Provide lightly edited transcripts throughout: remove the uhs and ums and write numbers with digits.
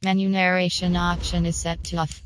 Menu narration option is set to off.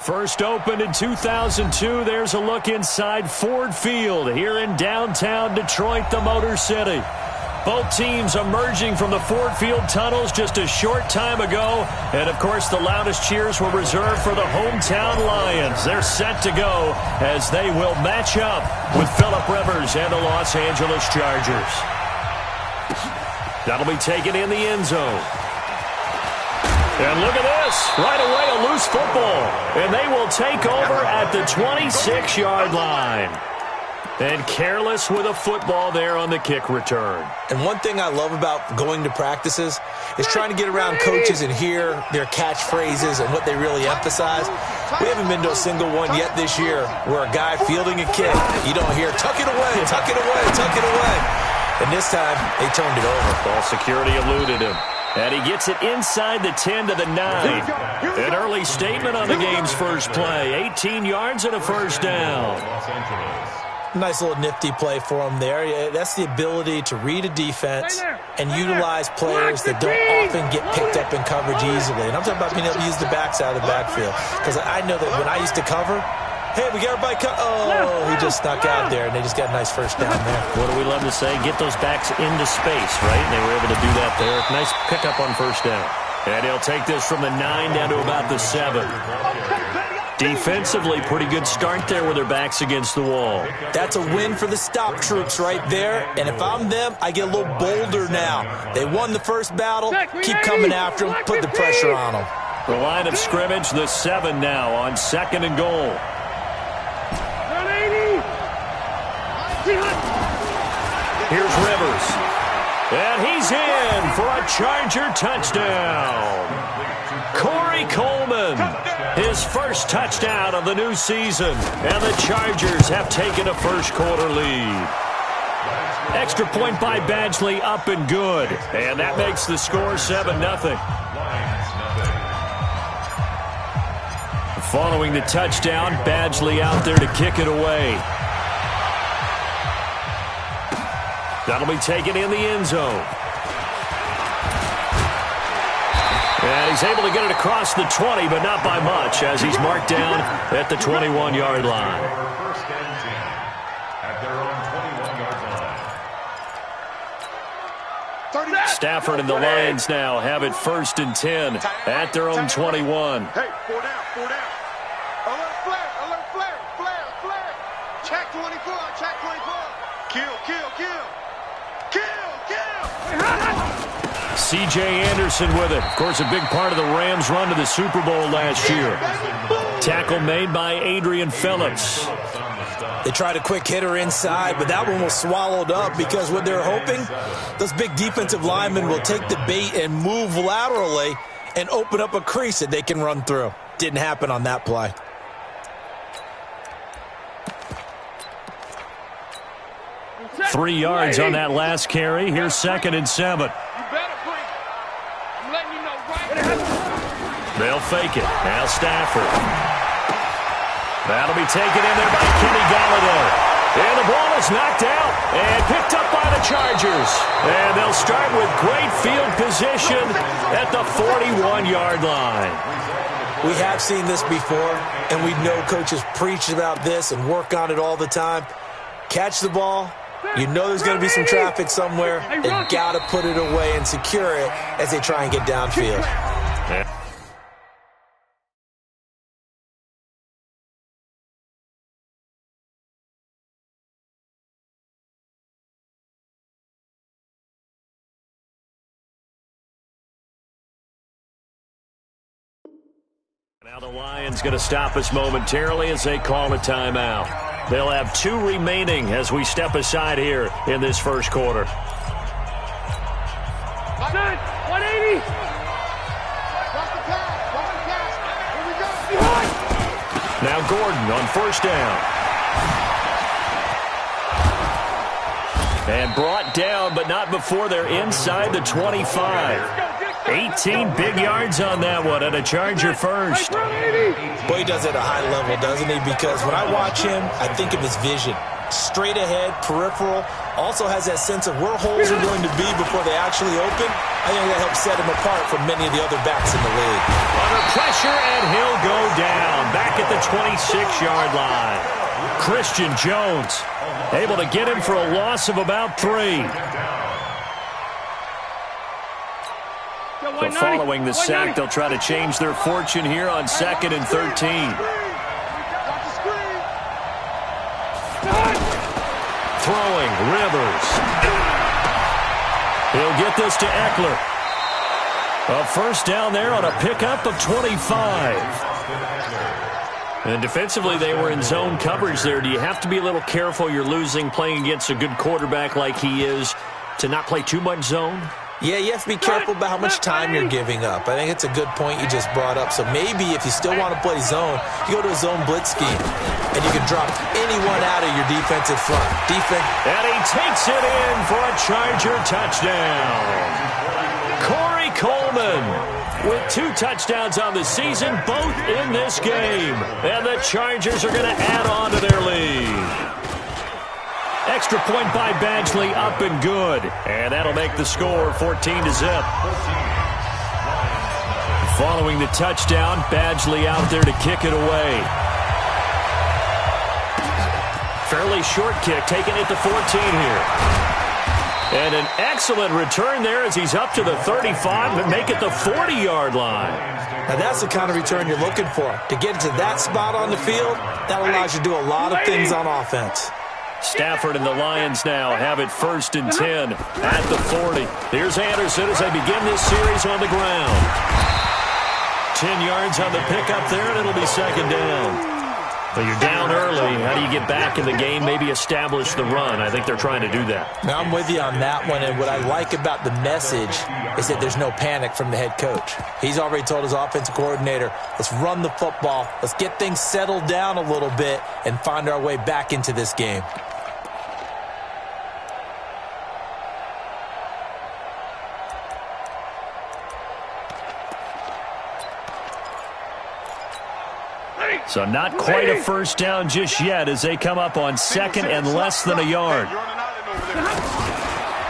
First opened in 2002, there's a look inside Ford Field here in downtown Detroit, the Motor City. Both teams emerging from the Ford Field tunnels just a short time ago. And, of course, the loudest cheers were reserved for the hometown Lions. They're set to go as they will match up with Phillip Rivers and the Los Angeles Chargers. That'll be taken in the end zone. And look at this. Right away, a loose football. And they will take over at the 26-yard line. And careless with a football there on the kick return. And one thing I love about going to practices is trying to get around coaches and hear their catchphrases and what they really emphasize. We haven't been to a single one yet this year where a guy fielding a kick, you don't hear, tuck it away, tuck it away, tuck it away. And this time, they turned it over. Ball security eluded him. And he gets it inside the 10 to the 9. An early statement on the game's first play. 18 yards and a first down. Nice little nifty play for him there. That's the ability to read a defense and utilize players that don't often get picked up in coverage easily. And I'm talking about being able to use the backs out of the backfield. Because I know that when I used to cover, hey, we got everybody oh, he just snuck out there, and they just got a nice first down there. What do we love to say? Get those backs into space, right? And they were able to do that there. Nice pickup on first down. And he'll take this from the 9 down to about the 7. Defensively, pretty good start there with their backs against the wall. That's a win for the stop troops right there. And if I'm them, I get a little bolder now. They won the first battle. Keep coming after them. Put the pressure on them. The line of scrimmage, the 7 now on 2nd and goal. Here's Rivers. And he's in for a Charger touchdown. Corey Coleman, his first touchdown of the new season. And the Chargers have taken a first-quarter lead. Extra point by Badgley up and good. And that makes the score 7-0. Following the touchdown, Badgley out there to kick it away. That'll be taken in the end zone. And he's able to get it across the 20, but not by much, as he's marked down at the 21-yard line. Stafford and the Lions now have it 1st and 10 at their own 21. Hey, 4 down, 4 down. Alert flare. Check 24, check 24. Kill. C.J. Anderson with it. Of course, a big part of the Rams' run to the Super Bowl last year. Tackle made by Adrian Phillips. They tried a quick hitter inside, but that one was swallowed up because what they're hoping, those big defensive linemen will take the bait and move laterally and open up a crease that they can run through. Didn't happen on that play. Three yards on that last carry. Here's 2nd and 7. They'll fake it. Now Stafford. That'll be taken in there by Kenny Galladay. And the ball is knocked out and picked up by the Chargers. And they'll start with great field position at the 41-yard line. We have seen this before, and we know coaches preach about this and work on it all the time. Catch the ball. You know there's going to be some traffic somewhere. They got to put it away and secure it as they try and get downfield. Now the Lions going to stop us momentarily as they call a timeout. They'll have 2 remaining as we step aside here in this first quarter. 180. Now Gordon on first down. And brought down, but not before they're inside the 25. 18 big yards on that one, and a Charger first. Boy, he does it at a high level, doesn't he? Because when I watch him, I think of his vision. Straight ahead, peripheral, also has that sense of where holes are going to be before they actually open. I think that helps set him apart from many of the other backs in the league. Under pressure, and he'll go down, back at the 26-yard line. Christian Jones able to get him for a loss of about 3. So following the sack, they'll try to change their fortune here on 2nd and 13. Throwing, Rivers. He'll get this to Eckler. A first down there on a pickup of 25. And defensively, they were in zone coverage there. Do you have to be a little careful? You're losing playing against a good quarterback like he is to not play too much zone? Yeah, you have to be careful about how much time you're giving up. I think it's a good point you just brought up. So maybe if you still want to play zone, you go to a zone blitz scheme, and you can drop anyone out of your defensive front. And he takes it in for a Charger touchdown. Corey Coleman with 2 touchdowns on the season, both in this game. And the Chargers are going to add on to their lead. Extra point by Badgley, up and good. And that'll make the score 14-0. Following the touchdown, Badgley out there to kick it away. Fairly short kick, taking it to 14 here. And an excellent return there as he's up to the 35 and make it the 40-yard line. Now that's the kind of return you're looking for. To get to that spot on the field, that allows you to do a lot of things on offense. Stafford and the Lions now have it 1st and 10 at the 40. Here's Anderson as they begin this series on the ground. 10 yards on the pickup there, and it'll be 2nd down. But you're down early. How do you get back in the game, maybe establish the run? I think they're trying to do that. Now, I'm with you on that one, and what I like about the message is that there's no panic from the head coach. He's already told his offensive coordinator, let's run the football, let's get things settled down a little bit and find our way back into this game. So not quite a first down just yet as they come up on 2nd and less than a yard.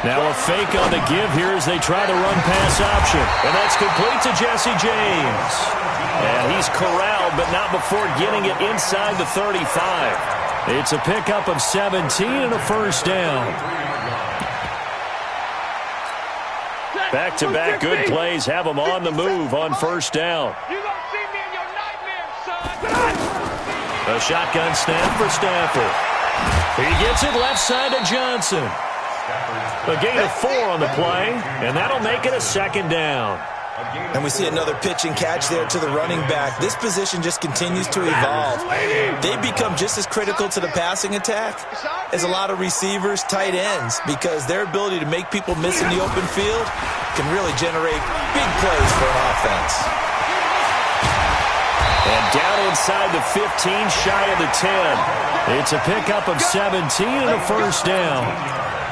Now a fake on the give here as they try the run-pass option. And that's complete to Jesse James. And he's corralled, but not before getting it inside the 35. It's a pickup of 17 and a first down. Back-to-back good plays have them on the move on first down. A shotgun snap for Stafford. He gets it left side to Johnson. A gain of 4 on the play, and that'll make it a 2nd down. And we see another pitch and catch there to the running back. This position just continues to evolve. They become just as critical to the passing attack as a lot of receivers, tight ends, because their ability to make people miss in the open field can really generate big plays for an offense. And down inside the 15, shy of the 10. It's a pickup of 17 and a first down.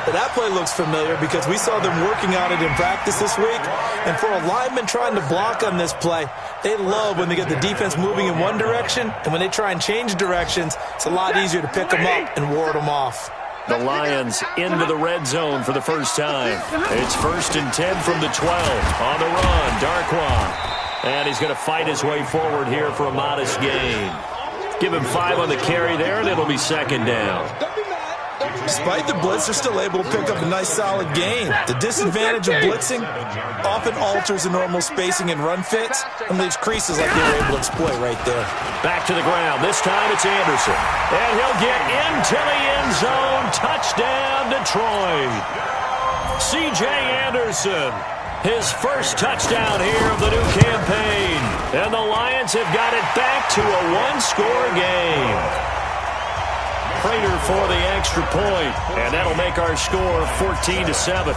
But that play looks familiar because we saw them working on it in practice this week. And for a lineman trying to block on this play, they love when they get the defense moving in one direction. And when they try and change directions, it's a lot easier to pick them up and ward them off. The Lions into the red zone for the first time. It's 1st and 10 from the 12. On the run, Darkwa. And he's going to fight his way forward here for a modest gain. Give him 5 on the carry there, and it'll be 2nd down. Despite the blitz, they're still able to pick up a nice, solid gain. The disadvantage of blitzing often alters the normal spacing and run fits and leaves creases like they were able to exploit right there. Back to the ground. This time it's Anderson. And he'll get into the end zone. Touchdown, Detroit. C.J. Anderson, his first touchdown here of the new campaign. And the Lions have got it back to a one-score game. Prater for the extra point, and that'll make our score 14-7.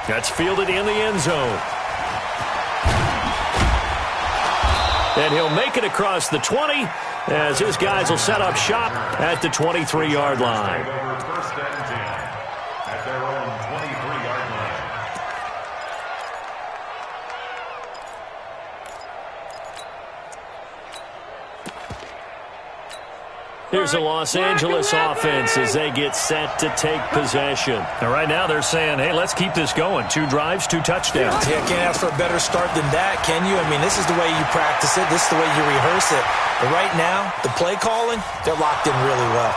That's fielded in the end zone. And he'll make it across the 20 as his guys will set up shop at the 23-yard line. First and 10 at their own 23-yard line. Here's the Los Angeles offense as they get set to take possession. And right now they're saying, hey, let's keep this going. 2 drives, 2 touchdowns. Yeah, can't ask for a better start than that, can you? I mean, this is the way you practice it. This is the way you rehearse it. But right now, the play calling, they're locked in really well.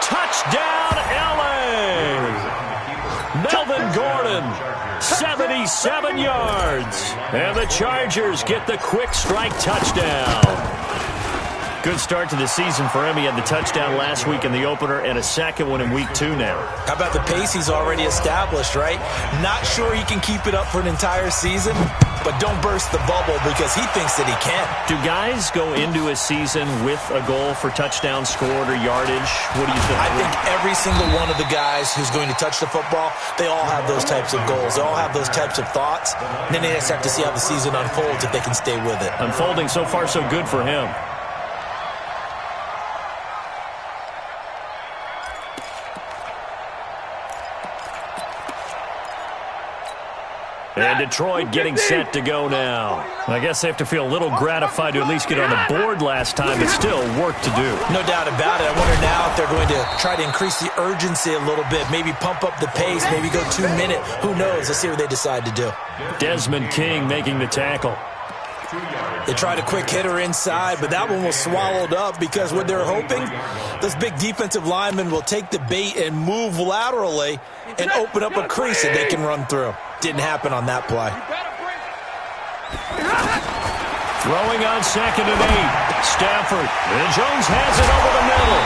Touchdown, L.A. Melvin Gordon, 77 yards. And the Chargers get the quick strike touchdown. Good start to the season for him. He had the touchdown last week in the opener and a second one in week 2 now. How about the pace he's already established, right? Not sure he can keep it up for an entire season, but don't burst the bubble because he thinks that he can. Do guys go into a season with a goal for touchdown scored or yardage? What do you think? I think every single one of the guys who's going to touch the football, they all have those types of goals. They all have those types of thoughts. And then they just have to see how the season unfolds if they can stay with it. Unfolding so far so good for him. And Detroit getting set to go now. I guess they have to feel a little gratified to at least get on the board last time, but still work to do. No doubt about it. I wonder now if they're going to try to increase the urgency a little bit, maybe pump up the pace, maybe go 2-minute. Who knows? Let's see what they decide to do. Desmond King making the tackle. They tried a quick hitter inside, but that one was swallowed up because what they're hoping, those big defensive linemen will take the bait and move laterally and open up a crease that they can run through. Didn't happen on that play. Throwing on 2nd and 8. Stafford. And Jones has it over the middle.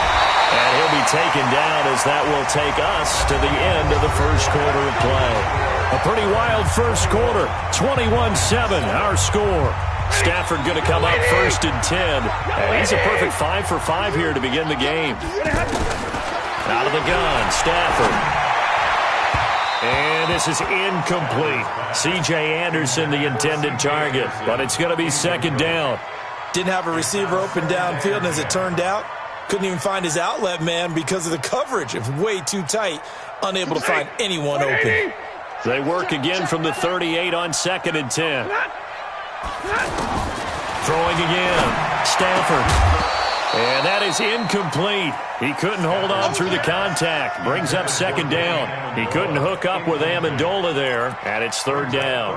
And he'll be taken down as that will take us to the end of the first quarter of play. A pretty wild first quarter. 21-7, our score. Stafford going to come up 1st and 10. And he's a perfect 5 for 5 here to begin the game. Out of the gun, Stafford. And this is incomplete. C.J. Anderson, the intended target. But it's going to be 2nd down. Didn't have a receiver open downfield, and as it turned out, couldn't even find his outlet man because of the coverage. It was way too tight. Unable to find anyone open. They work again from the 38 on 2nd and 10. Throwing again. Stafford. And that is incomplete. He couldn't hold on through the contact. Brings up 2nd down. He couldn't hook up with Amendola there. And it's 3rd down.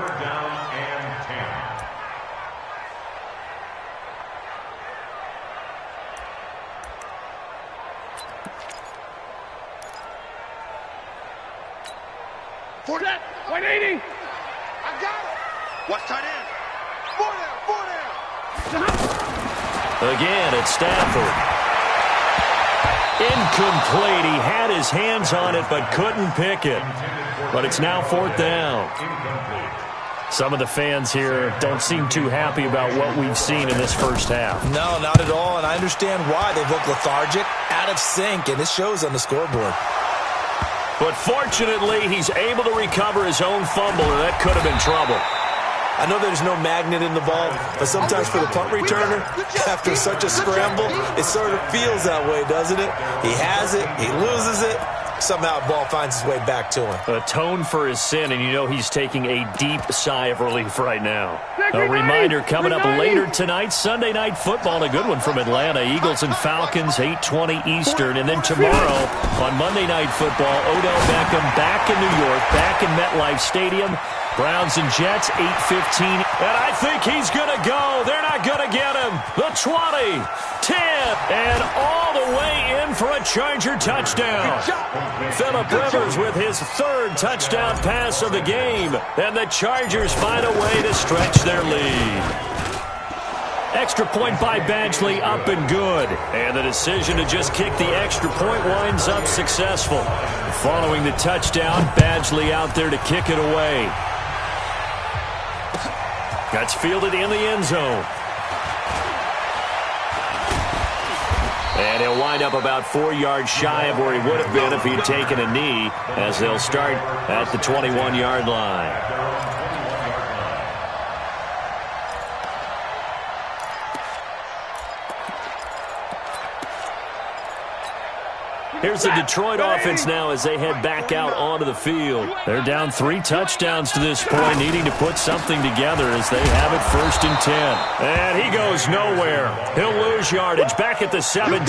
For that, 180. I got it. What's tight end? 4 down. Again, it's Stafford. Incomplete. He had his hands on it but couldn't pick it. But it's now 4th down. Some of the fans here don't seem too happy about what we've seen in this first half. No, not at all, and I understand why. They look lethargic, out of sync, and it shows on the scoreboard. But fortunately, he's able to recover his own fumble, or that could have been trouble. I know there's no magnet in the ball, but sometimes for the punt returner, after such a scramble, it sort of feels that way, doesn't it? He has it, he loses it. Somehow the ball finds its way back to him. Atone for his sin, and you know he's taking a deep sigh of relief right now. A reminder coming up later tonight, Sunday Night Football, a good one from Atlanta. Eagles and Falcons, 8:20 Eastern. And then tomorrow on Monday Night Football, Odell Beckham back in New York, back in MetLife Stadium. Browns and Jets, 8:15. And I think he's going to go. They're not going to get him. The 20, 10, and all the way in for a Charger touchdown. Phillip Rivers with his third touchdown pass of the game. And the Chargers find a way to stretch their lead. Extra point by Badgley, up and good. And the decision to just kick the extra point winds up successful. Following the touchdown, Badgley out there to kick it away. That's fielded in the end zone. And he'll wind up about 4 yards shy of where he would have been if he'd taken a knee, as they'll start at the 21-yard line. Here's the Detroit offense now as they head back out onto the field. They're down 3 touchdowns to this point, needing to put something together as they have it 1st and 10. And he goes nowhere. He'll lose yardage back at the 17.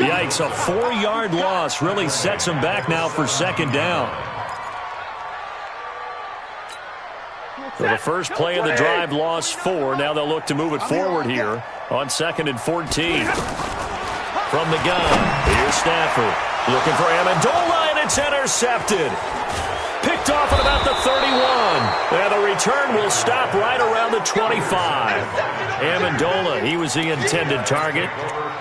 Yikes, a 4-yard loss really sets him back now for 2nd down. So the first play of the drive lost 4. Now they'll look to move it forward here on 2nd and 14. From the gun, here's Stafford. Looking for Amendola, and it's intercepted. Picked off at about the 31. And the return will stop right around the 25. Amendola, he was the intended target.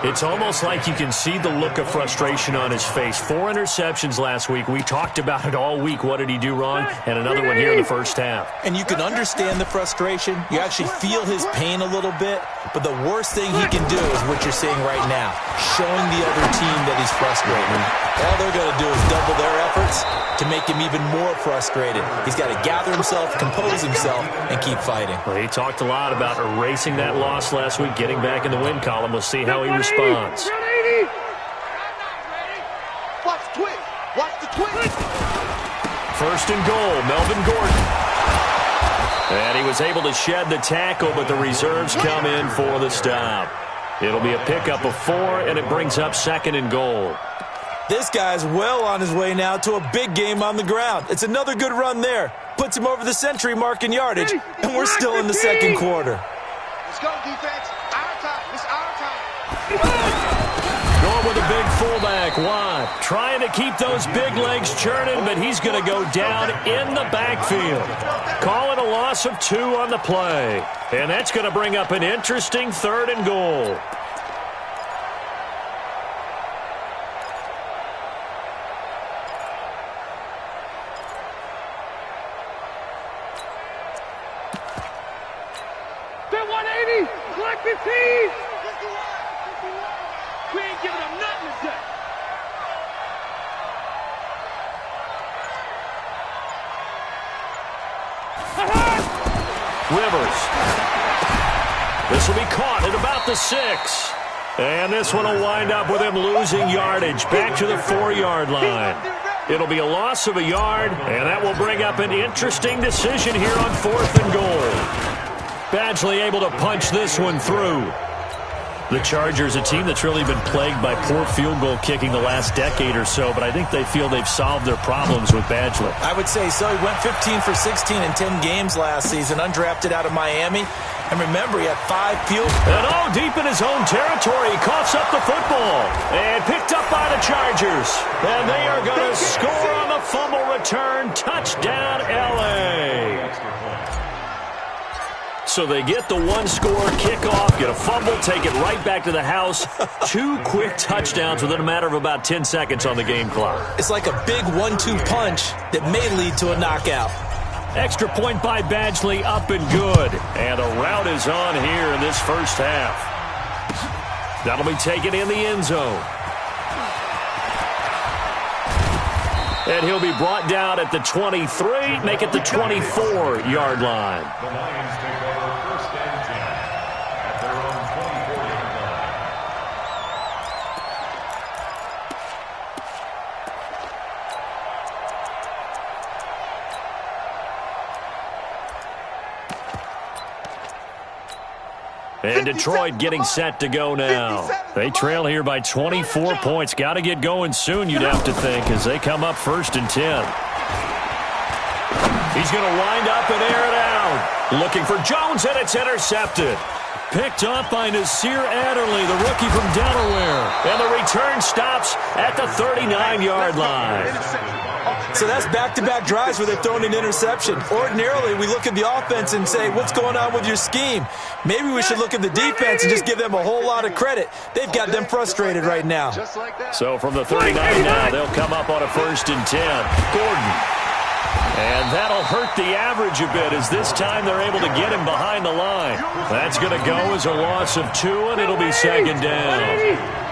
It's almost like you can see the look of frustration on his face. 4 interceptions last week. We talked about it all week. What did he do wrong? And another one here in the first half. And you can understand the frustration. You actually feel his pain a little bit. But the worst thing he can do is what you're seeing right now, showing the other team that he's frustrated. All they're going to do is double their efforts to make him even more frustrated. He's got to gather himself, compose himself, and keep fighting. Well, he talked a lot about erasing that loss last week, getting back in the win column. We'll see how he responds. Watch the twist. Watch the twist. 1st and goal, Melvin Gordon. And he was able to shed the tackle, but the reserves come in for the stop. It'll be a pickup of 4, and it brings up 2nd and goal. This guy's well on his way now to a big game on the ground. It's another good run there. Puts him over the century mark in yardage, and we're still in the 2nd quarter. Let's go, defense. Our time. It's our time. Going with a big fullback, Watt. Trying to keep those big legs churning, but he's going to go down in the backfield. Calling a loss of 2 on the play. And that's going to bring up an interesting 3rd and goal. They're 180. Black 15. We ain't giving them nothing today. Rivers. This will be caught at about the 6. And this one will wind up with him losing yardage back to the 4-yard line. It'll be a loss of a yard, and that will bring up an interesting decision here on 4th and goal. Badgley able to punch this one through. The Chargers, a team that's really been plagued by poor field goal kicking the last decade or so, but I think they feel they've solved their problems with Badgley. I would say so. He went 15 for 16 in 10 games last season, undrafted out of Miami. And remember, he had 5 field goals. And all deep in his own territory, he coughs up the football. And picked up by the Chargers. And they are going to score on the fumble return. Touchdown, L.A. So they get the 1-score kickoff, get a fumble, take it right back to the house. 2 quick touchdowns within a matter of about 10 seconds on the game clock. It's like a big 1-2 punch that may lead to a knockout. Extra point by Badgley, up and good. And a route is on here in this first half. That'll be taken in the end zone. And he'll be brought down at the 23, make it the 24-yard line. The Lions take over 1st and 10 at their own 24-yard line. And Detroit getting set to go now. They trail here by 24 points. Got to get going soon, you'd have to think, as they come up 1st and 10. He's going to wind up and air it out. Looking for Jones, and it's intercepted. Picked up by Nasir Adderley, the rookie from Delaware. And the return stops at the 39-yard line. So that's back-to-back drives where they've thrown an interception. Ordinarily, we look at the offense and say, what's going on with your scheme? Maybe we should look at the defense and just give them a whole lot of credit. They've got them frustrated right now. So from the 39 now, they'll come up on a 1st and 10. Gordon. And that'll hurt the average a bit as this time they're able to get him behind the line. That's going to go as a loss of 2, and it'll be 2nd down.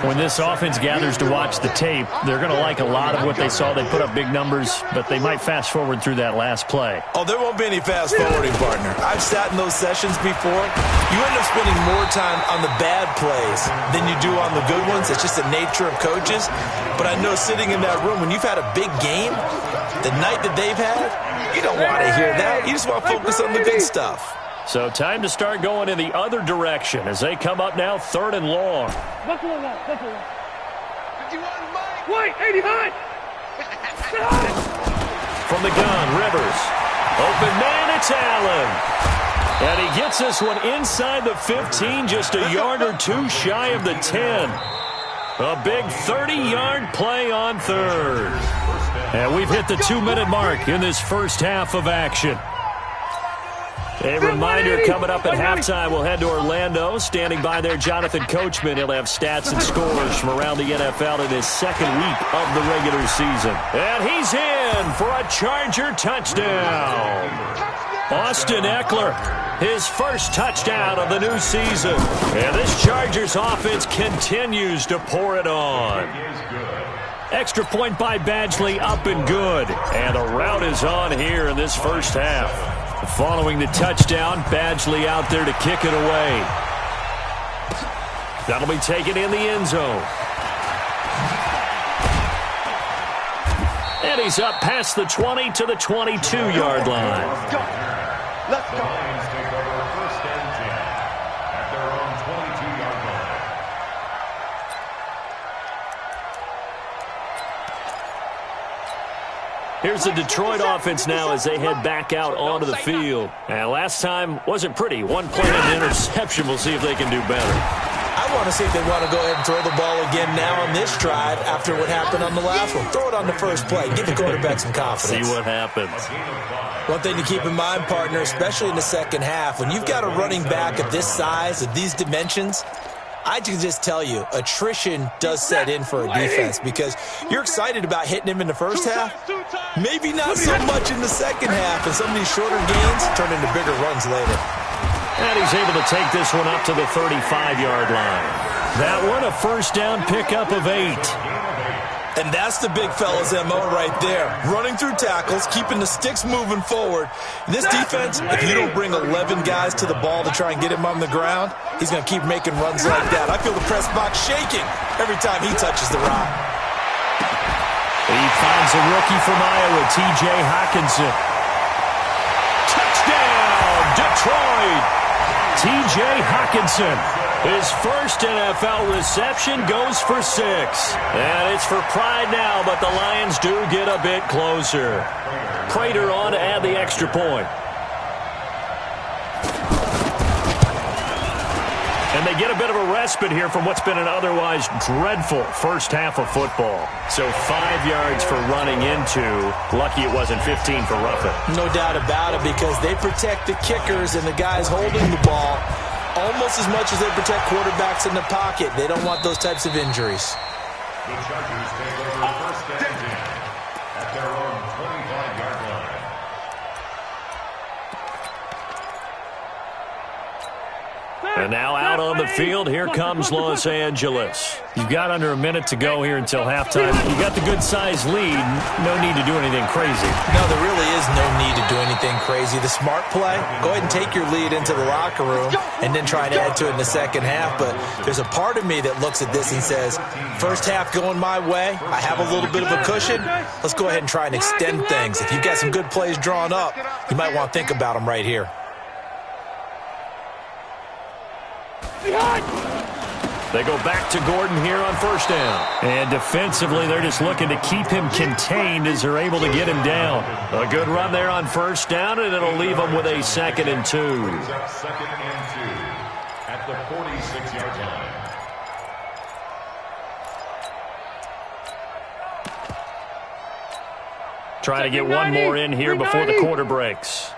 When this offense gathers to watch the tape, they're going to like a lot of what they saw. They put up big numbers, but they might fast forward through that last play. Oh, there won't be any fast forwarding, partner. I've sat in those sessions before. You end up spending more time on the bad plays than you do on the good ones. It's just the nature of coaches. But I know sitting in that room, when you've had a big game, the night that they've had, you don't want to hear that. You just want to focus on the good stuff. So time to start going in the other direction as they come up now 3rd and long. Wait, 80 high. From the gun, Rivers. Open man, it's Allen. And he gets this one inside the 15, just a yard or 2 shy of the 10. A big 30-yard play on 3rd. And we've hit the 2-minute mark in this first half of action. A reminder, coming up at halftime, we'll head to Orlando. Standing by there, Jonathan Coachman. He'll have stats and scores from around the NFL in his 2nd week of the regular season. And he's in for a Charger touchdown. Austin Eckler, his first touchdown of the new season. And this Chargers offense continues to pour it on. Extra point by Badgley, up and good. And the route is on here in this first half. Following the touchdown, Badgley out there to kick it away. That'll be taken in the end zone. And he's up past the 20 to the 22-yard line. Let's go. The Lions take over 1st and 10 at their own 22-yard line. Here's the Detroit offense now as they head back out onto the field. And last time wasn't pretty. One play and interception. We'll see if they can do better. I want to see if they want to go ahead and throw the ball again now on this drive after what happened on the last one. Throw it on the first play. Give the quarterback some confidence. See what happens. One thing to keep in mind, partner, especially in the second half, when you've got a running back of this size, of these dimensions, I can just tell you, attrition does set in for a defense because you're excited about hitting him in the first half. Maybe not so much in the second half, and some of these shorter gains turn into bigger runs later. And he's able to take this one up to the 35-yard line. That one, a first down pickup of 8. And that's the big fella's MO right there. Running through tackles, keeping the sticks moving forward. This defense, if you don't bring 11 guys to the ball to try and get him on the ground, he's going to keep making runs like that. I feel the press box shaking every time he touches the rock. He finds a rookie from Iowa, T.J. Hockenson. Touchdown, Detroit! T.J. Hockenson. His first NFL reception goes for 6. And it's for pride now, but the Lions do get a bit closer. Prater on to add the extra point. And they get a bit of a respite here from what's been an otherwise dreadful first half of football. So 5 yards for running into. Lucky it wasn't 15 for roughing. No doubt about it, because they protect the kickers and the guys holding the ball almost as much as they protect quarterbacks in the pocket. They don't want those types of injuries. The Chargers take over 1st and 10 at their own 25-yard line. And now out on the field, here comes Los Angeles. You've got under a minute to go here until halftime. You got the good-sized lead. No need to do anything crazy. No, there really is no need to do anything crazy. The smart play, go ahead and take your lead into the locker room and then try and add to it in the second half. But there's a part of me that looks at this and says, first half going my way, I have a little bit of a cushion. Let's go ahead and try and extend things. If you've got some good plays drawn up, you might want to think about them right here. They go back to Gordon here on first down. And defensively, they're just looking to keep him contained as they're able to get him down. A good run there on first down, and it'll leave them with a 2nd and 2. Second and 2 at the 46-yard line. Try to get one more in here before the quarter breaks.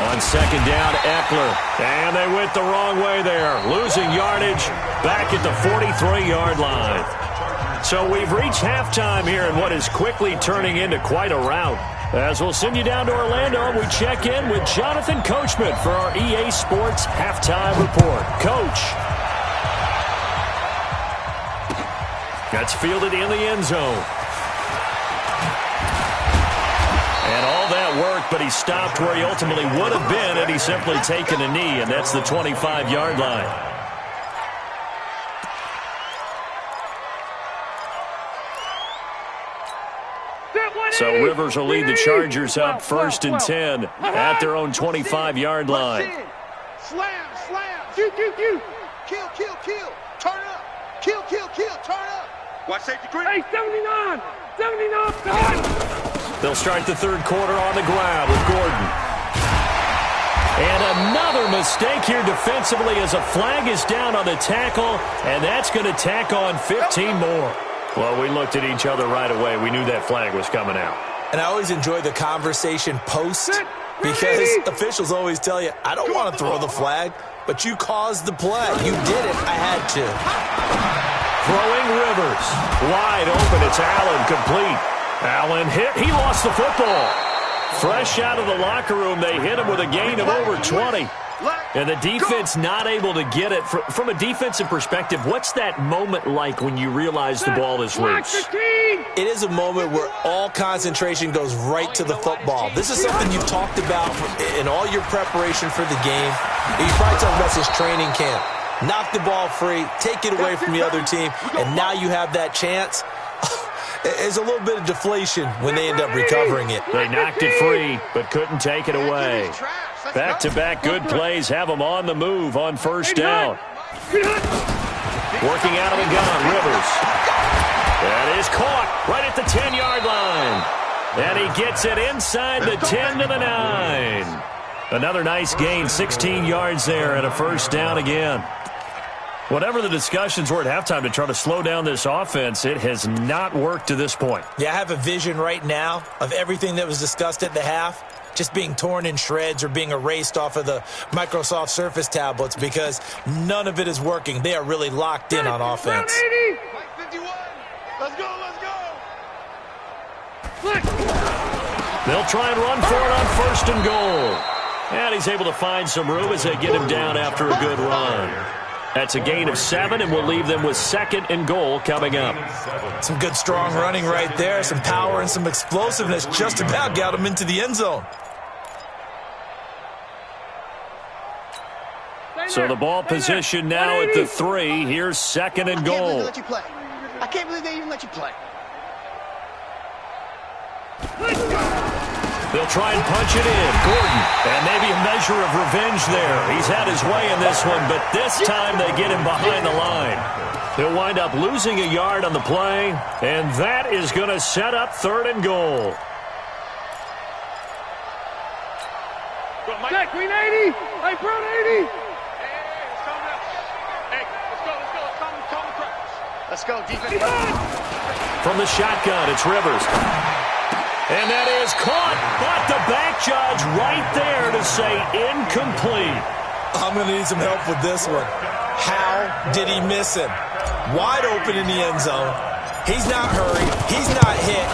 On second down, Eckler. And they went the wrong way there. Losing yardage back at the 43-yard line. So we've reached halftime here in what is quickly turning into quite a rout. As we'll send you down to Orlando, we check in with Jonathan Coachman for our EA Sports Halftime Report. Coach. That's fielded in the end zone. And all that work, but he stopped where he ultimately would have been had he simply taken a knee, and that's the 25-yard line. So Rivers will lead the Chargers up 1st and 10 at their own 25-yard line. Slam, slam. Kill. Turn up. Kill. Turn up. Watch safety green. Hey, 79. They'll start the third quarter on the ground with Gordon. And another mistake here defensively as a flag is down on the tackle, and that's going to tack on 15 more. Well, we looked at each other right away. We knew that flag was coming out. And I always enjoy the conversation post because officials always tell you, I don't want to throw the flag, but you caused the play. You did it. I had to. Throwing Rivers. Wide open. It's Allen complete. Allen hit. He lost the football. Fresh out of the locker room, they hit him with a gain of over 20. And the defense not able to get it. From a defensive perspective, what's that moment like when you realize the ball is loose? It is a moment where all concentration goes right to the football. This is something you've talked about in all your preparation for the game. You're probably talking about this training camp. Knock the ball free, take it away from the other team, and now you have that chance. There's a little bit of deflation when they end up recovering it. They knocked it free, but couldn't take it away. Back-to-back good plays have them on the move on first down. Working out of the gun, Rivers. That is caught right at the 10-yard line. And he gets it inside the 10 to the 9. Another nice gain, 16 yards there and a first down again. Whatever the discussions were at halftime to try to slow down this offense, it has not worked to this point. Yeah, I have a vision right now of everything that was discussed at the half just being torn in shreds or being erased off of the Microsoft Surface tablets because none of it is working. They are really locked in on offense. 51. Let's go. They'll try and run for it on first and goal. And he's able to find some room as they get him down after a good run. That's a gain of 7, and we'll leave them with 2nd and goal coming up. Some good, strong running right there. Some power and some explosiveness just about got them into the end zone. So the ball position now at the 3. Here's 2nd and goal. I can't believe they even let you play. They'll try and punch it in. Gordon. And maybe a measure of revenge there. He's had his way in this one, but this time they get him behind the line. He'll wind up losing a yard on the play, and that is going to set up 3rd and goal. Check, green 80. Hey, brown 80. Let's go, defense. From the shotgun, it's Rivers. And that is caught, but the back judge right there to say incomplete. I'm going to need some help with this one. How did he miss him? Wide open in the end zone. He's not hurried. He's not hit.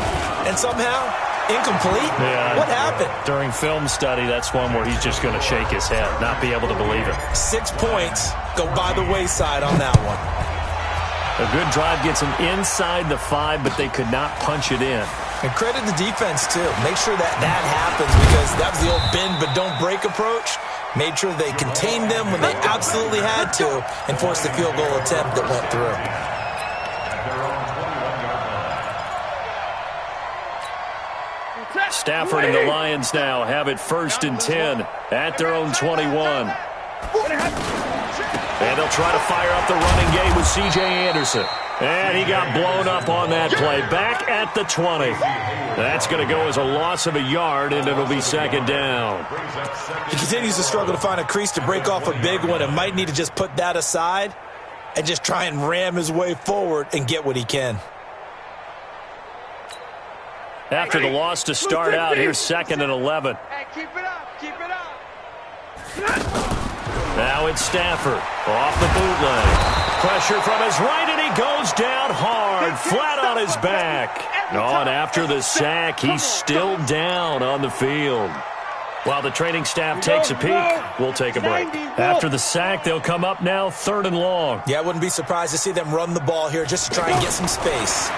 And somehow Incomplete? Yeah. What happened? During film study, that's one where he's just going to shake his head, not be able to believe it. 6 points go by the wayside on that one. A good drive gets them inside the 5, but they could not punch it in. And credit the defense, too. Make sure that happens, because that was the old bend but don't break approach. Made sure they contained them when they absolutely had to and forced the field goal attempt that went through. Stafford and the Lions now have it 1st and 10 at their own 21. And they'll try to fire up the running game with C.J. Anderson. And he got blown up on that play. Back at the 20. That's going to go as a loss of a yard, and it'll be 2nd down. He continues to struggle to find a crease to break off a big one, and might need to just put that aside and just try and ram his way forward and get what he can. After the loss to start out, here's 2nd and 11. Hey, keep it up. Keep it up. Now it's Stafford off the bootleg. Pressure from his right, and he goes down hard, flat on his back. Oh, and after the sack, he's still down on the field. While the training staff takes a peek, we'll take a break. After the sack, they'll come up now 3rd and long. Yeah, I wouldn't be surprised to see them run the ball here just to try and get some space.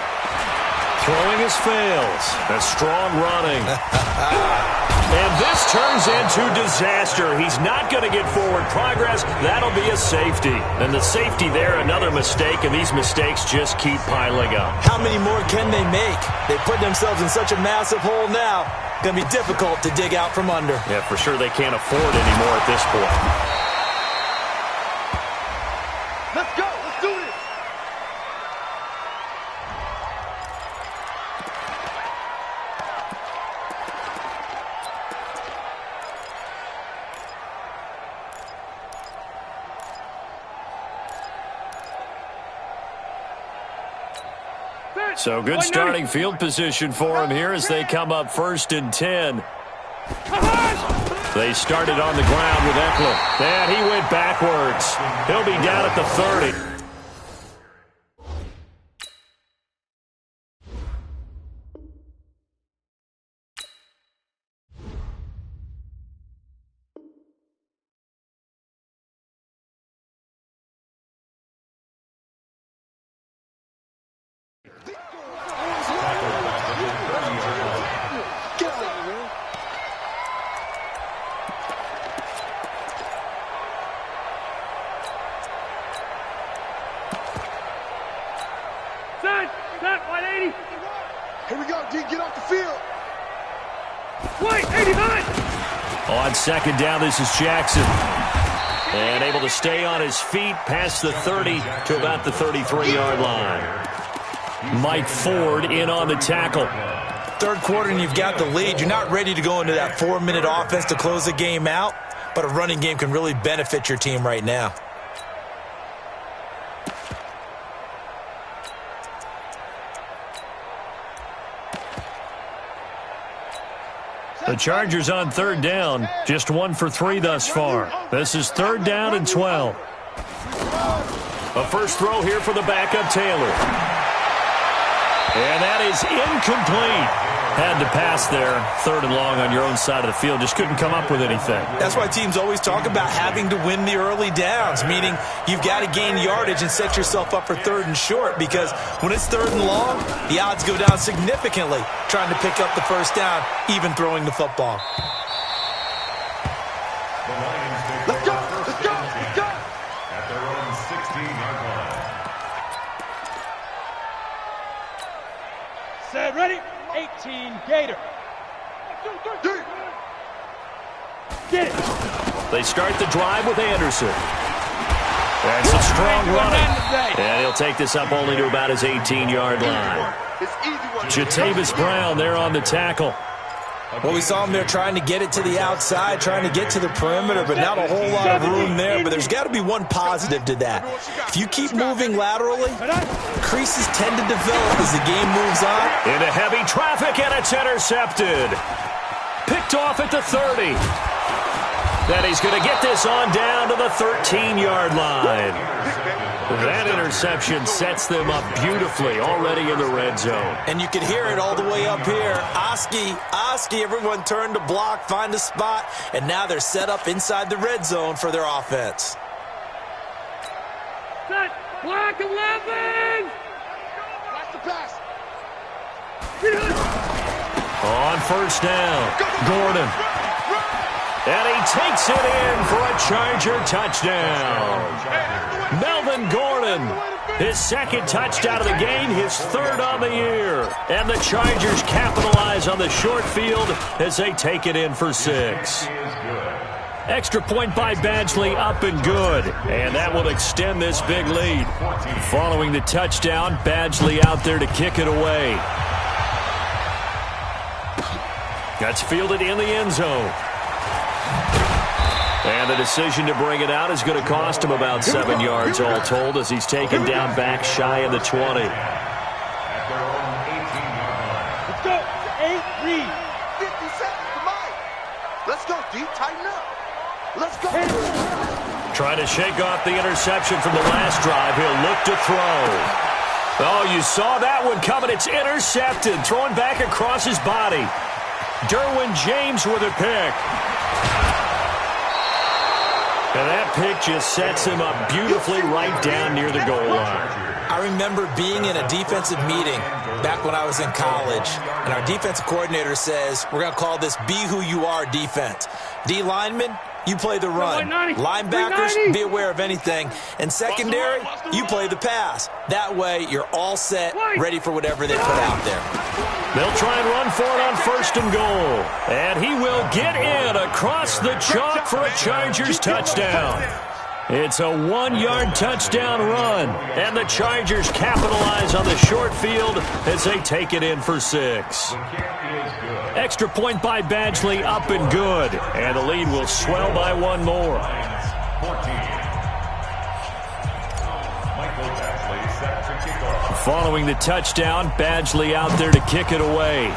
Throwing his fails. A strong running. And this turns into disaster. He's not going to get forward progress. That'll be a safety. And the safety there, another mistake, and these mistakes just keep piling up. How many more can they make? They put themselves in such a massive hole now. Going to be difficult to dig out from under. Yeah, for sure they can't afford anymore at this point. Let's go. Let's do this. So good starting field position for him here as they come up 1st and 10. They started on the ground with Eckler. And he went backwards. He'll be down at the 30. Set, 180. Here we go, D. Get off the field. Wait, 89. On 2nd down, this is Jackson. And able to stay on his feet past the 30 to about the 33-yard line. Mike Ford in on the tackle. 3rd quarter and you've got the lead. You're not ready to go into that 4-minute offense to close the game out, but a running game can really benefit your team right now. The Chargers on 3rd down, just 1 for 3 thus far. This is 3rd down and 12. A first throw here for the backup Taylor. And that is incomplete. Had to pass there, 3rd and long on your own side of the field. Just couldn't come up with anything. That's why teams always talk about having to win the early downs, meaning you've got to gain yardage and set yourself up for 3rd and short, because when it's 3rd and long, the odds go down significantly trying to pick up the 1st down, even throwing the football. Let's go. Let's go. Let's go. At their own 16-yard line. Set, ready. 18, Gator. Get it. They start the drive with Anderson. That's a strong running. And he'll take this up only to about his 18-yard line. Jatavis Brown there on the tackle. Well, we saw him there trying to get it to the outside, trying to get to the perimeter, but not a whole lot of room there. But there's got to be one positive to that. If you keep moving laterally, creases tend to develop as the game moves on. Into heavy traffic, and it's intercepted. Picked off at the 30. Then he's going to get this on down to the 13-yard line. That interception sets them up beautifully already in the red zone. And you can hear it all the way up here. Oski, everyone turned to block, find a spot, and now they're set up inside the red zone for their offense. Set. Block 11. Watch the pass. On first down, Gordon. And he takes it in for a Charger touchdown. Melvin Gordon, his second touchdown of the game, his third on the year. And the Chargers capitalize on the short field as they take it in for 6. Extra point by Badgley, up and good. And that will extend this big lead. Following the touchdown, Badgley out there to kick it away. That's fielded in the end zone. And the decision to bring it out is going to cost him about 7 yards all told as he's taken down back shy of the 20. Let's go. 8 read. 50 seconds. Come on. Let's go, D. Tighten up. Let's go. Trying to shake off the interception from the last drive. He'll look to throw. Oh, you saw that one coming. It's intercepted. Thrown back across his body. Derwin James with a pick. And that pick just sets him up beautifully right down near the goal line. I remember being in a defensive meeting back when I was in college, and our defensive coordinator says, we're going to call this Be Who You Are defense. D linemen, you play the run. Linebackers, be aware of anything. And secondary, you play the pass. That way, you're all set, ready for whatever they put out there. They'll try and run for it on first and goal. And he will get in across the chalk for a Chargers touchdown. It's a 1-yard touchdown run. And the Chargers capitalize on the short field as they take it in for 6. Extra point by Badgley, up and good. And the lead will swell by 1 more. Following the touchdown, Badgley out there to kick it away.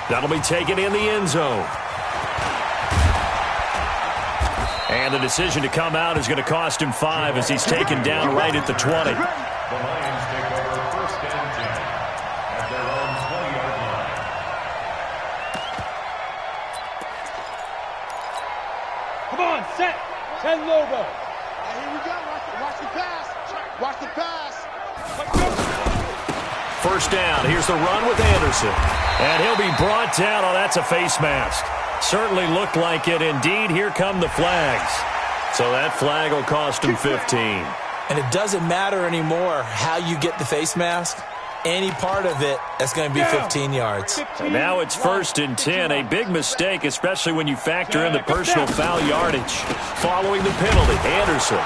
That'll be taken in the end zone. And the decision to come out is going to cost him 5 as he's taken down right at the 20. The Lions take over first and 10 at their own 20-yard line. Come on, set. 10 logo. Here we go. Watch the pass. Watch the pass. First down. Here's the run with Anderson. And he'll be brought down. Oh, that's a face mask. Certainly looked like it. Indeed, here come the flags. So that flag will cost him 15. And it doesn't matter anymore how you get the face mask. Any part of it, that's going to be 15 yards. And now it's first and 10. A big mistake, especially when you factor in the personal foul yardage. Following the penalty, Anderson.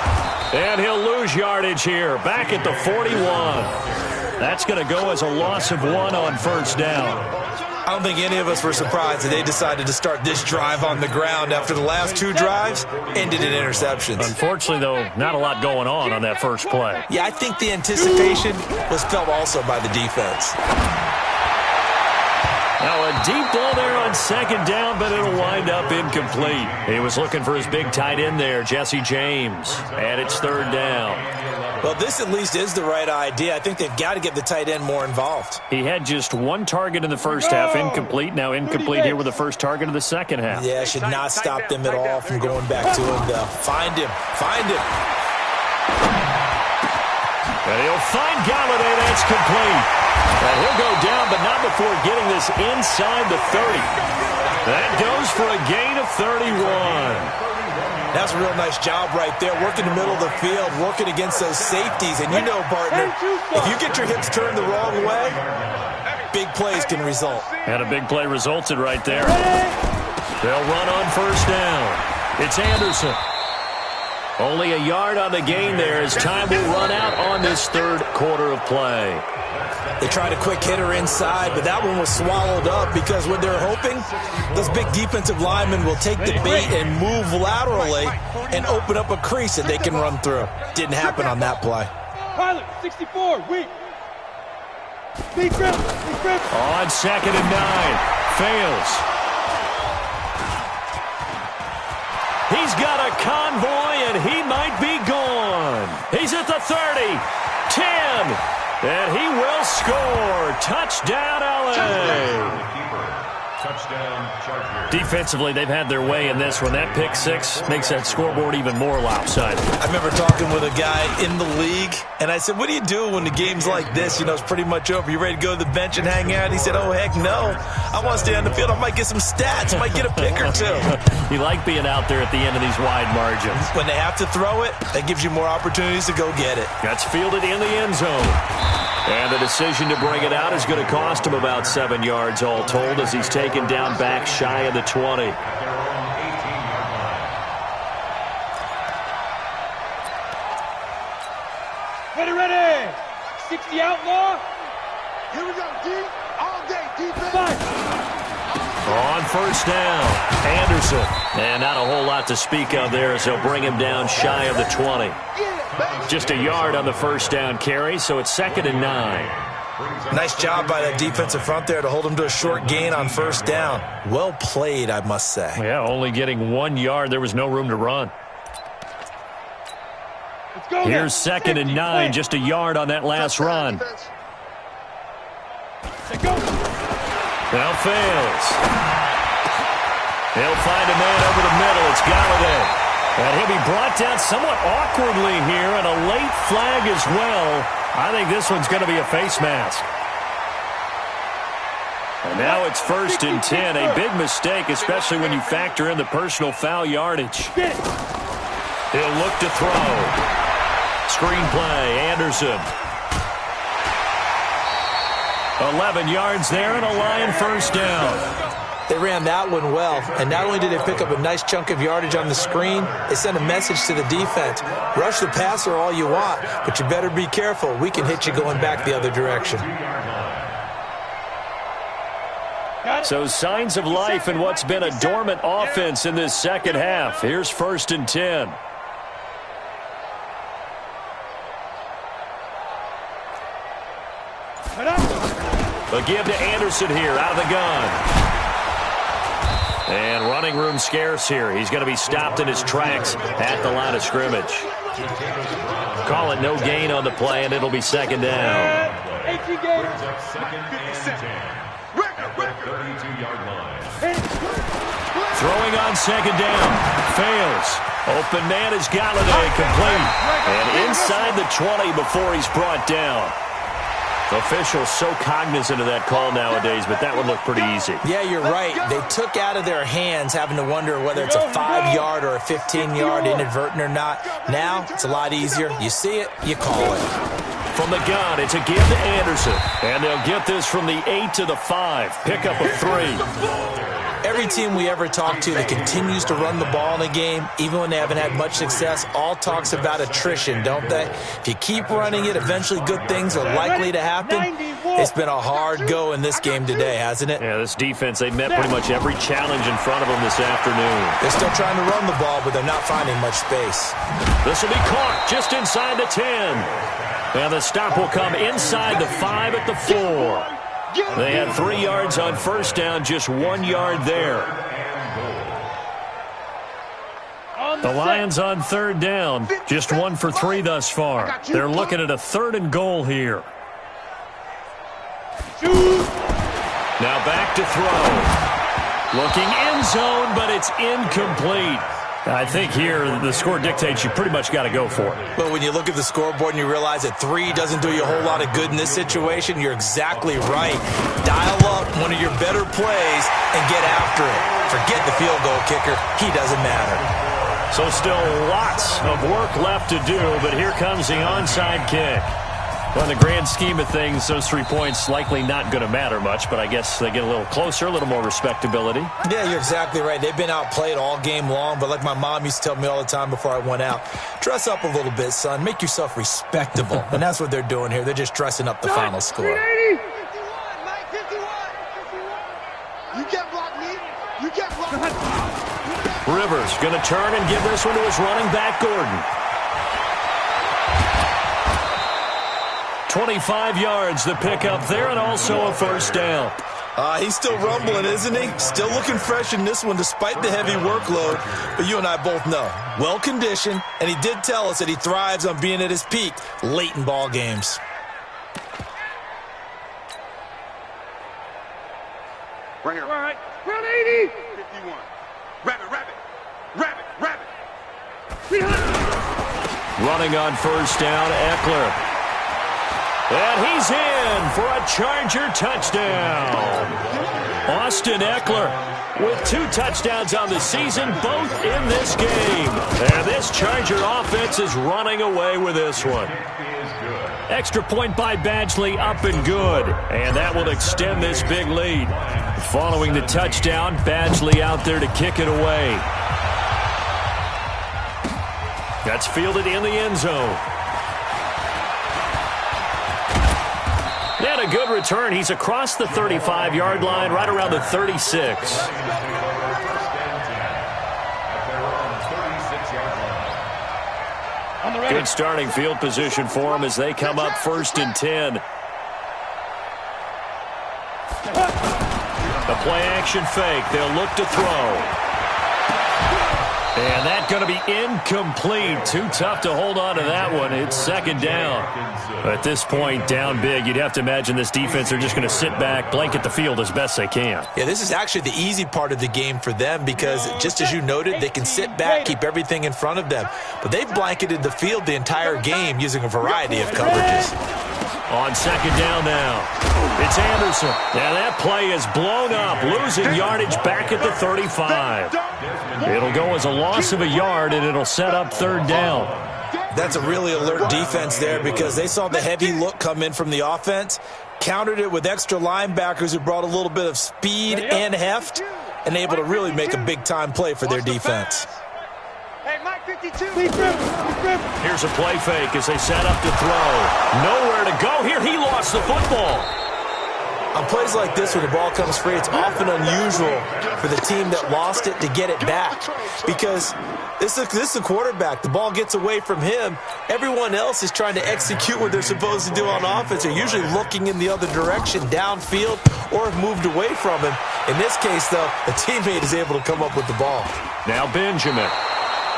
And he'll lose yardage here. Back at the 41. That's going to go as a loss of 1 on first down. I don't think any of us were surprised that they decided to start this drive on the ground after the last 2 drives ended in interceptions. Unfortunately, though, not a lot going on that first play. Yeah, I think the anticipation was felt also by the defense. Now a deep ball there on second down, but it'll wind up incomplete. He was looking for his big tight end there, Jesse James. And it's third down. Well, this at least is the right idea. I think they've got to get the tight end more involved. He had just 1 target in the first half, incomplete. Now incomplete here with the first target of the second half. Yeah, should not stop them at all from going back to him, though. Find him. Find him. And he'll find Galladay. That's complete. And he'll go down, but not before getting this inside the 30. That goes for a gain of 31. That's a real nice job right there, working the middle of the field, working against those safeties. And you know, partner, if you get your hips turned the wrong way, big plays can result. And a big play resulted right there. They'll run on first down. It's Anderson. Only a yard on the gain there as time will run out on this third quarter of play. They tried a quick hitter inside, but that one was swallowed up because what they're hoping, those big defensive linemen will take the bait and move laterally and open up a crease that they can run through. Didn't happen on that play. Pilot, 64, weak. Deep grip. On second and 9. Fails. He's got a convoy, and he might be gone. He's at the 30, 10, and he will score. Touchdown, L.A. Touchdown, Chargers. Defensively, they've had their way in this one. That pick six makes that scoreboard even more lopsided. I remember talking with a guy in the league, and I said, what do you do when the game's like this? You know, it's pretty much over. You ready to go to the bench and hang out? He said, oh, heck no. I want to stay on the field. I might get some stats. Might get a pick or two. You like being out there at the end of these wide margins. When they have to throw it, that gives you more opportunities to go get it. That's fielded in the end zone. And the decision to bring it out is going to cost him about 7 yards all told as he's taken down back shy of the 20. Ready. 60 outlaw. Here we go, D. All day, defense. On first down, Anderson. And not a whole lot to speak of there as they'll bring him down shy of the 20. Just a yard on the first down carry, so it's 2nd and 9. Nice job by that defensive front there to hold him to a short gain on first down. Well played, I must say. Yeah, only getting 1 yard. There was no room to run. Here's 2nd and 9, just a yard on that last run. Now fails. He'll find a man over the middle. It's Galladay. And he'll be brought down somewhat awkwardly here, and a late flag as well. I think this one's going to be a face mask. And now it's 1st and 10. A big mistake, especially when you factor in the personal foul yardage. He'll look to throw. Screenplay, Anderson. 11 yards there and a Lion first down. They ran that one well, and not only did they pick up a nice chunk of yardage on the screen, they sent a message to the defense. Rush the passer all you want, but you better be careful. We can hit you going back the other direction. So signs of life in what's been a dormant offense in this second half. Here's 1st and 10. A give to Anderson here, out of the gun. And running room scarce here. He's going to be stopped in his tracks at the line of scrimmage. Call it no gain on the play, and it'll be 2nd down. Brings up 2nd and 10. At the 32-yard line. Throwing on 2nd down. Fails. Open man is Galladay, complete. And inside the 20 before he's brought down. Officials so cognizant of that call nowadays, but that would look pretty easy. Yeah, you're right. They took out of their hands having to wonder whether it's a 5-yard or a 15-yard inadvertent or not. Now, it's a lot easier. You see it, you call it. From the gun, it's a give to Anderson. And they'll get this from the 8 to the 5. Pick up a 3. Every team we ever talk to that continues to run the ball in a game, even when they haven't had much success, all talks about attrition, don't they? If you keep running it, eventually good things are likely to happen. It's been a hard go in this game today, hasn't it? Yeah, this defense, they met pretty much every challenge in front of them this afternoon. They're still trying to run the ball, but they're not finding much space. This will be caught just inside the 10. And the stop will come inside the 5 at the 4. They had 3 yards on first down, just 1 yard there. The Lions on 3rd down, just 1 for 3 thus far. They're looking at a 3rd and goal here. Now back to throw. Looking end zone, but it's incomplete. I think here the score dictates you pretty much got to go for it. But when you look at the scoreboard and you realize that 3 doesn't do you a whole lot of good in this situation, you're exactly right. Dial up one of your better plays and get after it. Forget the field goal kicker. He doesn't matter. So still lots of work left to do, but here comes the onside kick. Well, in the grand scheme of things, those 3 points likely not going to matter much, but I guess they get a little closer, a little more respectability. Yeah, you're exactly right. They've been outplayed all game long, but like my mom used to tell me all the time before I went out, dress up a little bit, son. Make yourself respectable. And that's what they're doing here. They're just dressing up the final score. 51, Mike, 51. You can't block me. You can't block me. Rivers going to turn and give this one to his running back, Gordon. 25 yards the pickup there, and also a first down. He's still rumbling, isn't he? Still looking fresh in this one despite the heavy workload. But you and I both know, well-conditioned, and he did tell us that he thrives on being at his peak late in ball games. Right here. All right. Round 80. 51. Rabbit, rabbit. Rabbit, rabbit. Running on first down, Eckler. And he's in for a Charger touchdown. Austin Eckler with 2 touchdowns on the season, both in this game. And this Charger offense is running away with this one. Extra point by Badgley, up and good. And that will extend this big lead. Following the touchdown, Badgley out there to kick it away. That's fielded in the end zone. And a good return. He's across the 35-yard line, right around the 36. Good starting field position for him as they come up 1st and 10. The play-action fake. They'll look to throw. And that's going to be incomplete. Too tough to hold on to that one. It's 2nd down. At this point, down big, you'd have to imagine this defense are just going to sit back, blanket the field as best they can. Yeah, this is actually the easy part of the game for them because, just as you noted, they can sit back, keep everything in front of them. But they've blanketed the field the entire game using a variety of coverages. On 2nd down now, it's Anderson. And that play is blown up, losing yardage back at the 35. It'll go as a loss of a yard, and it'll set up 3rd down. That's a really alert defense there because they saw the heavy look come in from the offense, countered it with extra linebackers who brought a little bit of speed and heft, and able to really make a big-time play for their defense. Hey, Mike 52. Here's a play fake as they set up to throw. Nowhere to go here. He lost the football. On plays like this where the ball comes free, it's often unusual for the team that lost it to get it back because this is the quarterback. The ball gets away from him. Everyone else is trying to execute what they're supposed to do on offense. They're usually looking in the other direction, downfield, or have moved away from him. In this case, though, a teammate is able to come up with the ball. Now Benjamin.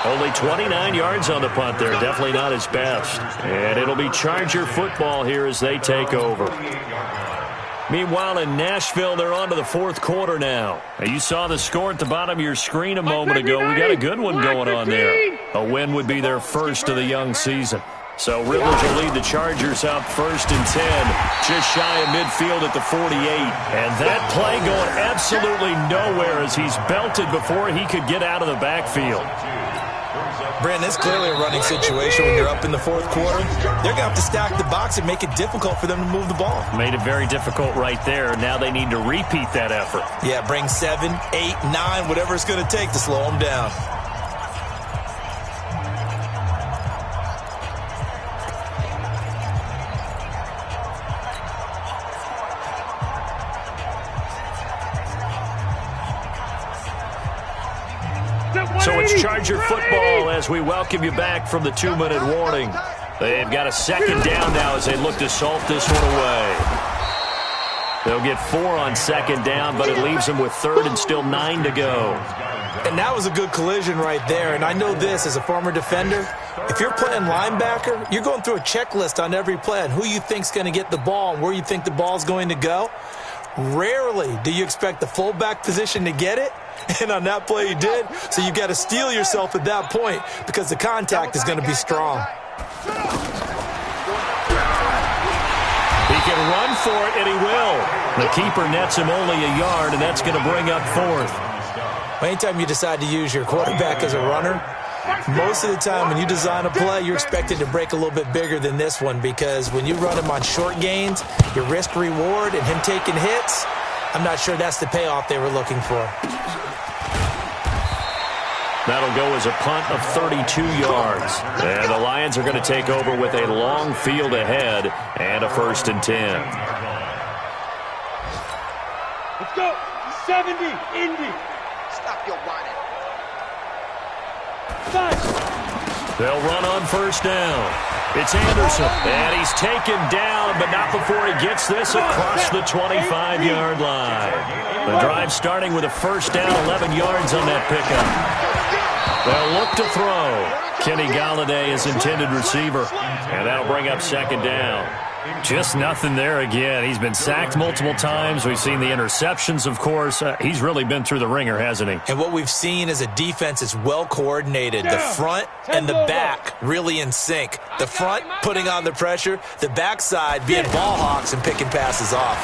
Only 29 yards on the punt there. Definitely not his best. And it'll be Charger football here as they take over. Meanwhile, in Nashville, they're on to the 4th quarter now. You saw the score at the bottom of your screen a moment ago. We got a good one going on there. A win would be their first of the young season. So Rivers will lead the Chargers up 1st and 10, just shy of midfield at the 48. And that play going absolutely nowhere as he's belted before he could get out of the backfield. Brandon, it's clearly a running situation when you're up in the 4th quarter. They're going to have to stack the box and make it difficult for them to move the ball. Made it very difficult right there. Now they need to repeat that effort. Yeah, bring 7, 8, 9, whatever it's going to take to slow them down. So it's Charger football as we welcome you back from the 2-minute warning. They've got a 2nd down now as they look to salt this one away. They'll get 4 on 2nd down, but it leaves them with 3rd and still 9 to go. And that was a good collision right there. And I know this as a former defender. If you're playing linebacker, you're going through a checklist on every play on who you think's going to get the ball and where you think the ball's going to go. Rarely do you expect the fullback position to get it. And on that play he did. So you got to steel yourself at that point because the contact is going to be strong. He can run for it, and he will. The keeper nets him only a yard, and that's going to bring up 4th. Anytime you decide to use your quarterback as a runner, most of the time when you design a play, you're expected to break a little bit bigger than this one because when you run him on short gains, your risk-reward and him taking hits, I'm not sure that's the payoff they were looking for. That'll go as a punt of 32 yards. And the Lions are going to take over with a long field ahead and a 1st and 10. Let's go. 70, Indy. Stop your whining. 5. They'll run on first down. It's Anderson, and he's taken down, but not before he gets this across the 25-yard line. The drive starting with a first down, 11 yards on that pickup. They'll look to throw. Kenny Galladay is intended receiver, and that'll bring up second down. Just nothing there again. He's been sacked multiple times. We've seen the interceptions, of course. He's really been through the ringer, hasn't he? And what we've seen is a defense that's well coordinated. The front and the back really in sync. The front putting on the pressure. The backside being ball hawks and picking passes off.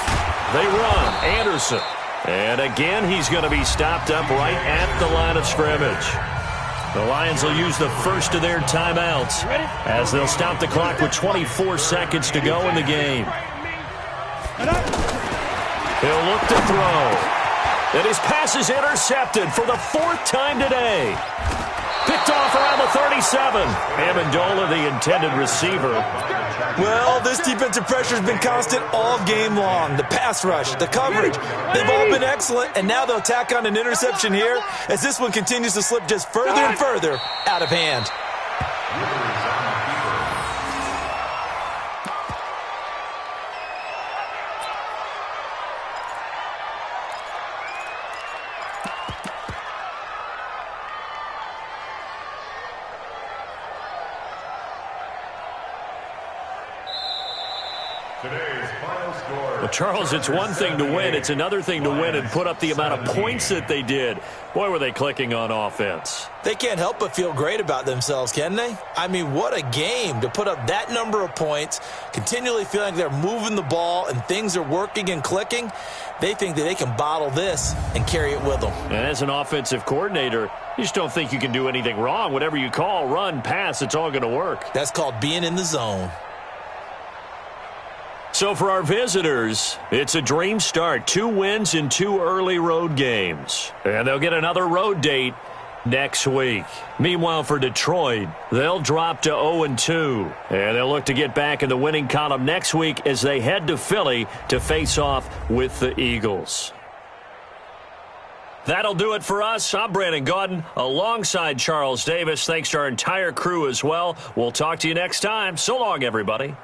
They run. Anderson. And again, he's going to be stopped up right at the line of scrimmage. The Lions will use the first of their timeouts as they'll stop the clock with 24 seconds to go in the game. He'll look to throw. And his pass is intercepted for the fourth time today. Picked off around the 37. Amendola, the intended receiver. Well, this defensive pressure has been constant all game long. The pass rush, the coverage, they've all been excellent, and now they'll tack on an interception here as this one continues to slip just further and further out of hand. Well, Charles, it's one thing to win. It's another thing to win and put up the amount of points that they did. Boy, were they clicking on offense. They can't help but feel great about themselves, can they? I mean, what a game to put up that number of points, continually feeling like they're moving the ball and things are working and clicking. They think that they can bottle this and carry it with them. And as an offensive coordinator, you just don't think you can do anything wrong. Whatever you call, run, pass, it's all going to work. That's called being in the zone. So for our visitors, it's a dream start. 2 wins in 2 early road games. And they'll get another road date next week. Meanwhile, for Detroit, they'll drop to 0-2. And they'll look to get back in the winning column next week as they head to Philly to face off with the Eagles. That'll do it for us. I'm Brandon Gaudin alongside Charles Davis. Thanks to our entire crew as well. We'll talk to you next time. So long, everybody.